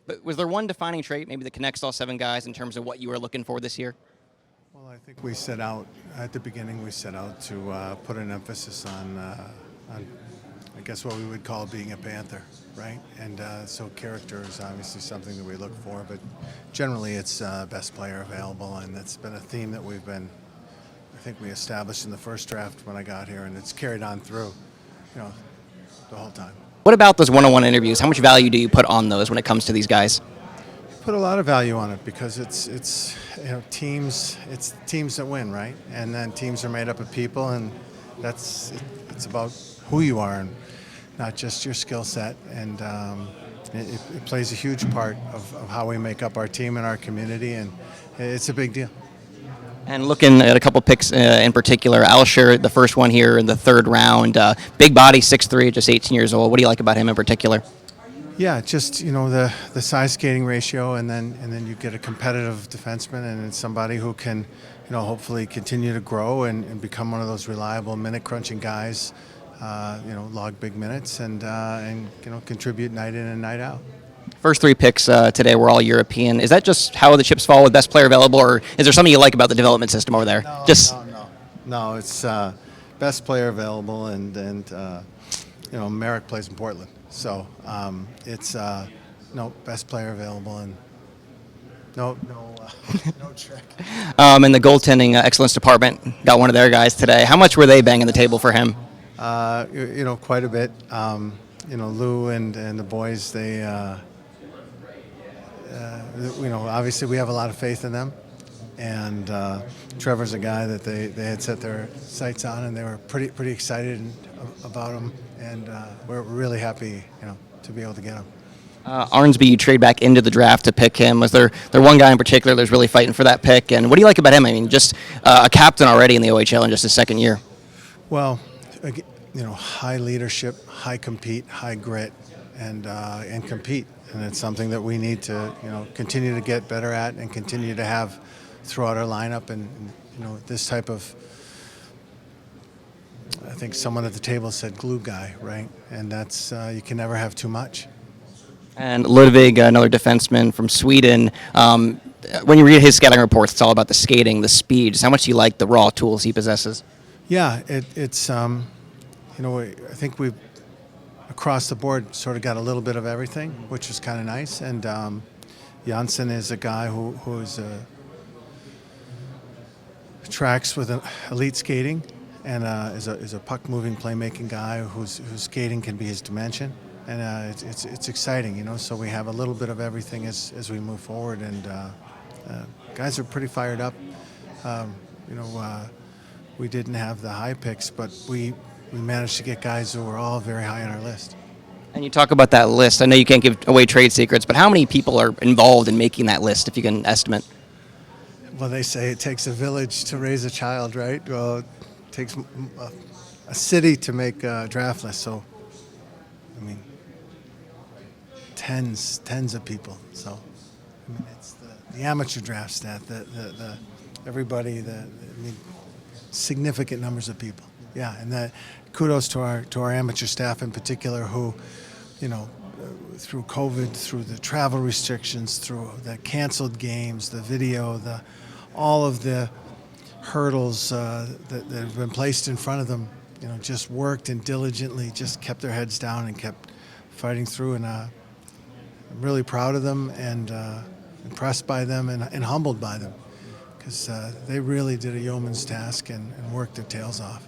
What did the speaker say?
But was there one defining trait maybe that connects all 7 guys in terms of what you were looking for this year? Well, I think we set out, at the beginning, we set out to put an emphasis on, I guess, what we would call being a Panther, right? And so character is obviously something that we look for, but generally it's best player available, and that's been a theme that I think we established in the first draft when I got here, and it's carried on through, the whole time. What about those one-on-one interviews? How much value do you put on those when it comes to these guys? Put a lot of value on it because it's teams that win, right? And then teams are made up of people, and it's about who you are and not just your skill set. And it plays a huge part of how we make up our team and our community, and it's a big deal. And looking at a couple picks in particular, Alsher, the first one here in the 3rd round, big body, 6'3", just 18 years old. What do you like about him in particular? Yeah, just the size skating ratio, and then you get a competitive defenseman, and it's somebody who can, hopefully continue to grow and become one of those reliable minute crunching guys. Log big minutes and contribute night in and night out. First 3 picks today were all European. Is that just how the chips fall with best player available, or is there something you like about the development system over there? No. It's best player available, and Merrick plays in Portland, so it's best player available, and no trick. And the goaltending excellence department got one of their guys today. How much were they banging the table for him? Quite a bit. Lou and the boys, they, obviously we have a lot of faith in them. And Trevor's a guy that they had set their sights on, and they were pretty excited about him. And we're really happy, to be able to get him. Arnsby, you trade back into the draft to pick him. Was there one guy in particular that was really fighting for that pick? And what do you like about him? I mean, just a captain already in the OHL in just his 2nd year. Well, high leadership, high compete, high grit, and compete, and it's something that we need to continue to get better at and continue to have throughout our lineup. And this type of, I think someone at the table said glue guy, right? And that's you can never have too much. And Ludwig, another defenseman from Sweden. When you read his scouting reports, it's all about the skating, the speed. Just how much do you like the raw tools he possesses? Yeah, it's I think we've across the board sort of got a little bit of everything, which is kind of nice. And Janssen is a guy who tracks with elite skating, and is a puck moving playmaking guy whose skating can be his dimension. And it's exciting, So we have a little bit of everything as we move forward, and guys are pretty fired up. We didn't have the high picks, but we managed to get guys who were all very high on our list. And you talk about that list. I know you can't give away trade secrets, but how many people are involved in making that list, if you can estimate? Well, they say it takes a village to raise a child, right? Well, it takes a city to make a draft list. So, I mean, tens of people. So, I mean, it's the amateur draft stat, everybody, significant numbers of people. Yeah, and kudos to our amateur staff in particular, who, through COVID, through the travel restrictions, through the canceled games, the video, all of the hurdles that have been placed in front of them, just worked and diligently just kept their heads down and kept fighting through. And I'm really proud of them and impressed by them and humbled by them, because they really did a yeoman's task and worked their tails off.